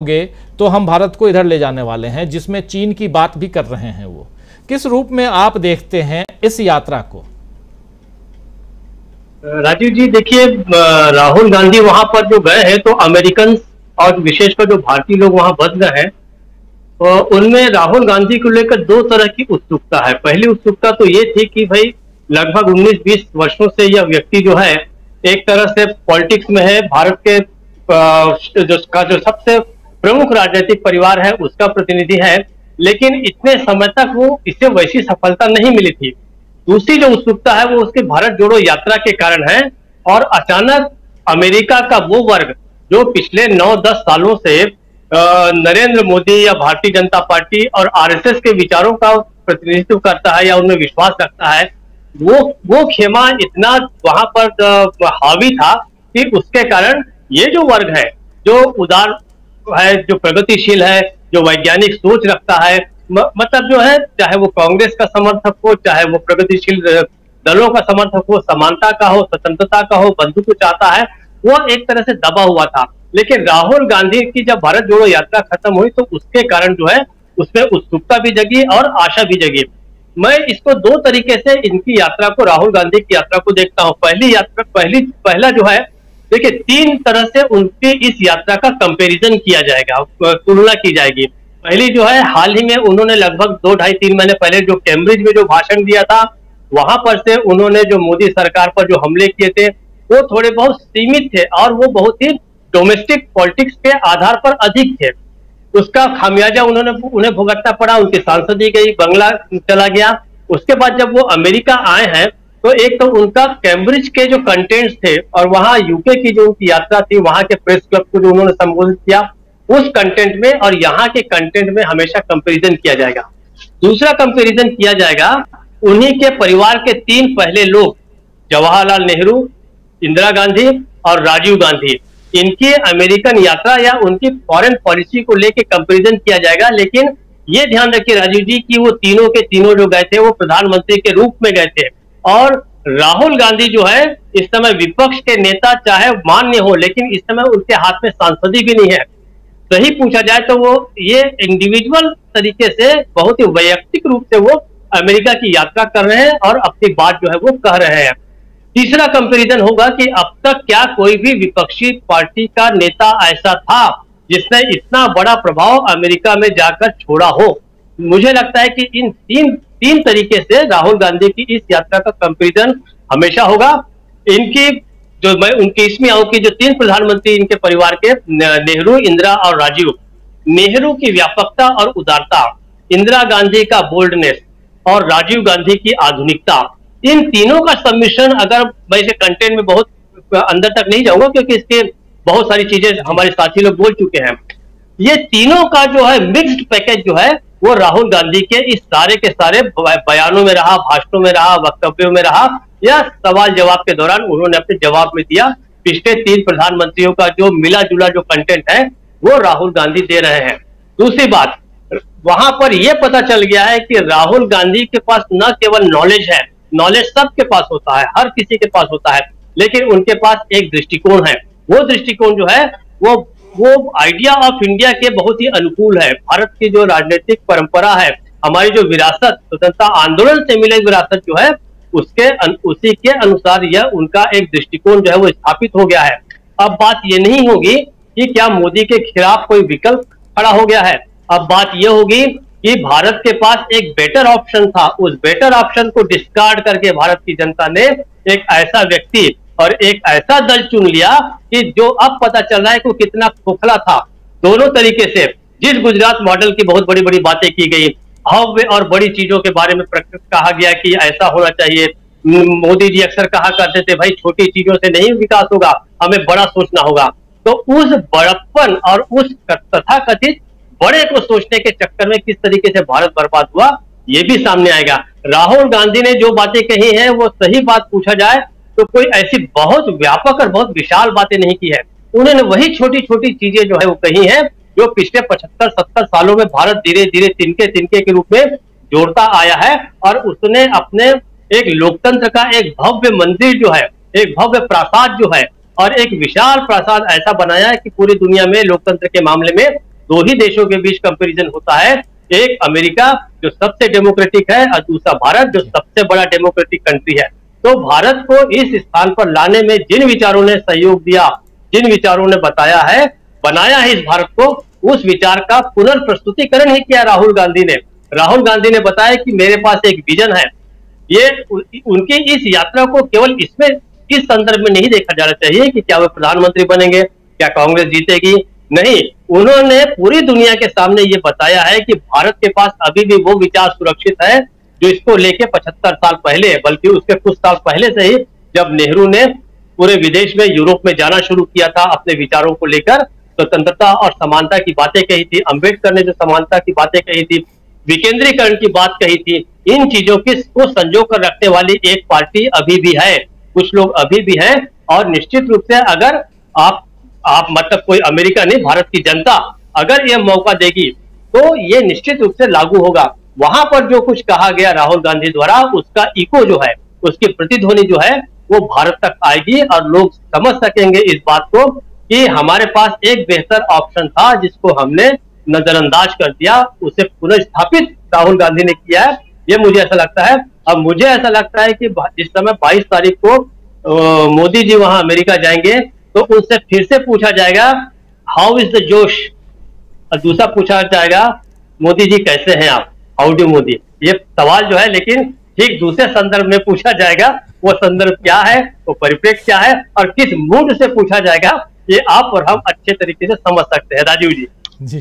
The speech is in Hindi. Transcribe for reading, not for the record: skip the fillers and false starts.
गे तो हम भारत को इधर ले जाने वाले हैं, जिसमें चीन की बात भी कर रहे हैं। वो किस रूप में आप देखते हैं इस यात्रा को? राजीव जी, देखिए, राहुल गांधी वहां पर जो गए हैं तो अमेरिकन और विशेषकर जो भारतीय लोग वहां बस गए हैं, उनमें राहुल गांधी को लेकर दो तरह की उत्सुकता है। पहली उत्सुकता तो ये थी कि भाई लगभग 19-20 वर्षों से यह व्यक्ति जो है एक तरह से पॉलिटिक्स में है, भारत के जो सबसे प्रमुख राजनीतिक परिवार है उसका प्रतिनिधि है, लेकिन इतने समय तक वो इसे वैसी सफलता नहीं मिली थी। दूसरी जो उत्सुकता है वो उसके भारत जोड़ो यात्रा के कारण है, और अचानक अमेरिका का वो वर्ग जो पिछले 9-10 सालों से नरेंद्र मोदी या भारतीय जनता पार्टी और आरएसएस के विचारों का प्रतिनिधित्व करता है या उनमें विश्वास रखता है, वो खेमा इतना वहां पर हावी था कि उसके कारण ये जो वर्ग है, जो उदार है, जो प्रगतिशील है, जो वैज्ञानिक सोच रखता है, मतलब जो है, चाहे वो कांग्रेस का समर्थक हो, चाहे वो प्रगतिशील दलों का समर्थक हो, समानता का हो, स्वतंत्रता का हो, बंधुत्व चाहता है, वो एक तरह से दबा हुआ था। लेकिन राहुल गांधी की जब भारत जोड़ो यात्रा खत्म हुई तो उसके कारण जो है उसमें उत्सुकता भी जगी और आशा भी जगी। मैं इसको दो तरीके से इनकी यात्रा को, राहुल गांधी की यात्रा को देखता हूं। पहला जो है, देखिए, 3 तरह से उनकी इस यात्रा का कंपैरिजन किया जाएगा, तुलना की जाएगी। पहली जो है, हाल ही में उन्होंने लगभग 2-2.5-3 महीने पहले जो कैम्ब्रिज में जो भाषण दिया था, वहां पर से उन्होंने जो मोदी सरकार पर जो हमले किए थे वो थोड़े बहुत सीमित थे और वो बहुत ही डोमेस्टिक पॉलिटिक्स के आधार पर अधिक थे। उसका खामियाजा उन्हें भुगतना पड़ा, उनकी सांसदी गई, बंगला चला गया। उसके बाद जब वो अमेरिका आए हैं तो एक तो उनका कैम्ब्रिज के जो कंटेंट्स थे और वहां यूके की जो उनकी यात्रा थी, वहां के प्रेस क्लब को जो उन्होंने संबोधित किया, उस कंटेंट में और यहाँ के कंटेंट में हमेशा कंपैरिजन किया जाएगा। दूसरा कंपैरिजन किया जाएगा उन्हीं के परिवार के 3 पहले लोग, जवाहरलाल नेहरू, इंदिरा गांधी और राजीव गांधी, इनकी अमेरिकन यात्रा या उनकी फॉरेन पॉलिसी को लेकर कंपैरिजन किया जाएगा। लेकिन ये ध्यान रखिए राजीव जी कि वो तीनों के तीनों जो गए थे वो प्रधानमंत्री के रूप में गए थे, और राहुल गांधी जो है इस समय विपक्ष के नेता चाहे मान्य हो, लेकिन इस समय उनके हाथ में सांसदी भी नहीं है। सही पूछा जाए तो वो ये इंडिविजुअल तरीके से, बहुत ही वैयक्तिक रूप से वो अमेरिका की यात्रा कर रहे हैं और अपनी बात जो है वो कह रहे हैं। तीसरा कंपैरिजन होगा कि अब तक क्या कोई भी विपक्षी पार्टी का नेता ऐसा था जिसने इतना बड़ा प्रभाव अमेरिका में जाकर छोड़ा हो। मुझे लगता है कि इन तीन तरीके से राहुल गांधी की इस यात्रा का कंपैरिजन हमेशा होगा। इनकी जो, मैं उनके इसमें आऊं कि जो 3 प्रधानमंत्री इनके परिवार के, नेहरू, इंदिरा और राजीव, नेहरू की व्यापकता और उदारता, इंदिरा गांधी का बोल्डनेस और राजीव गांधी की आधुनिकता, इन तीनों का सम्मिश्रण, अगर मैं इसे कंटेंट में बहुत अंदर तक नहीं जाऊंगा क्योंकि इसके बहुत सारी चीजें हमारे साथी लोग बोल चुके हैं, ये तीनों का जो है मिक्स्ड पैकेज जो है वो राहुल गांधी के इस सारे के सारे बयानों में रहा, भाषणों में रहा, वक्तव्यों में रहा, या सवाल जवाब के दौरान उन्होंने अपने जवाब में दिया। पिछले 3 प्रधानमंत्रियों का जो मिला जुला जो कंटेंट है वो राहुल गांधी दे रहे हैं। दूसरी बात, वहां पर यह पता चल गया है कि राहुल गांधी के पास न केवल नॉलेज है, नॉलेज सबके पास होता है, हर किसी के पास होता है, लेकिन उनके पास एक दृष्टिकोण है। वो दृष्टिकोण जो है वो आइडिया ऑफ इंडिया के बहुत ही अनुकूल है। भारत की जो राजनीतिक परंपरा है, हमारी जो विरासत, स्वतंत्रता आंदोलन से मिली विरासत जो है, उसी के अनुसार यह उनका एक दृष्टिकोण जो है वो स्थापित हो गया है। अब बात ये नहीं होगी कि क्या मोदी के खिलाफ कोई विकल्प खड़ा हो गया है, अब बात यह होगी कि भारत के पास एक बेटर ऑप्शन था, उस बेटर ऑप्शन को डिस्कार्ड करके भारत की जनता ने एक ऐसा व्यक्ति और एक ऐसा दल चुन लिया कि जो अब पता चल रहा है कि कितना खोखला था। दोनों तरीके से, जिस गुजरात मॉडल की बहुत बड़ी बड़ी बातें की गई, भव्य और बड़ी चीजों के बारे में कहा गया कि ऐसा होना चाहिए, मोदी जी अक्सर कहा करते थे भाई छोटी चीजों से नहीं विकास होगा, हमें बड़ा सोचना होगा। तो उस बड़प्पन और उस तथाकथित बड़े को सोचने के चक्कर में किस तरीके से भारत बर्बाद हुआ, ये भी सामने आएगा। राहुल गांधी ने जो बातें कही हैं वो सही बात पूछा जाए तो कोई ऐसी बहुत व्यापक और बहुत विशाल बातें नहीं की है। उन्होंने वही छोटी छोटी चीजें जो है वो कही हैं जो पिछले 75-70 सालों में भारत धीरे धीरे तिनके तिनके के रूप में जोड़ता आया है, और उसने अपने एक लोकतंत्र का एक भव्य मंदिर जो है, एक भव्य प्रासाद जो है और एक विशाल प्रासाद ऐसा बनाया है कि पूरी दुनिया में लोकतंत्र के मामले में दो ही देशों के बीच कंपैरिजन होता है, एक अमेरिका जो सबसे डेमोक्रेटिक है और दूसरा भारत जो सबसे बड़ा डेमोक्रेटिक कंट्री है। तो भारत को इस स्थान पर लाने में जिन विचारों ने सहयोग दिया, जिन विचारों ने बताया है, बनाया है इस भारत को, उस विचार का पुनर्प्रस्तुतिकरण ही किया राहुल गांधी ने। राहुल गांधी ने बताया कि मेरे पास एक विजन है। ये उनकी इस यात्रा को केवल इसमें इस संदर्भ में नहीं देखा जाना चाहिए कि क्या वे प्रधानमंत्री बनेंगे, क्या कांग्रेस जीतेगी, नहीं। उन्होंने पूरी दुनिया के सामने ये बताया है कि भारत के पास अभी भी वो विचार सुरक्षित है जो इसको लेके 75 साल पहले, बल्कि उसके कुछ साल पहले से ही, जब नेहरू ने पूरे विदेश में, यूरोप में जाना शुरू किया था, अपने विचारों को लेकर स्वतंत्रता और समानता की बातें कही थी, अंबेडकर ने जो समानता की बातें कही थी, विकेंद्रीकरण की बात कही थी, इन चीजों को संजो कर रखने वाली एक पार्टी अभी भी है, कुछ लोग अभी भी हैं। और निश्चित रूप से अगर आप मतलब कोई अमेरिका नहीं, भारत की जनता अगर यह मौका देगी तो ये निश्चित रूप से लागू होगा। वहां पर जो कुछ कहा गया राहुल गांधी द्वारा, उसका इको जो है, उसकी प्रतिध्वनि जो है, वो भारत तक आएगी और लोग समझ सकेंगे इस बात को कि हमारे पास एक बेहतर ऑप्शन था जिसको हमने नजरअंदाज कर दिया, उसे पुनर्स्थापित राहुल गांधी ने किया है। ये मुझे ऐसा लगता है। अब मुझे ऐसा लगता है कि जिस समय 22 तारीख को मोदी जी वहां अमेरिका जाएंगे तो उनसे फिर से पूछा जाएगा हाउ इज द जोश, और दूसरा पूछा जाएगा मोदी जी कैसे हैं आप, हाउ डू मोदी। ये सवाल जो है लेकिन ठीक दूसरे संदर्भ में पूछा जाएगा। वो संदर्भ क्या है, वो परिप्रेक्ष्य क्या है और किस मूड से पूछा जाएगा, ये आप और हम अच्छे तरीके से समझ सकते हैं। राजीव जी।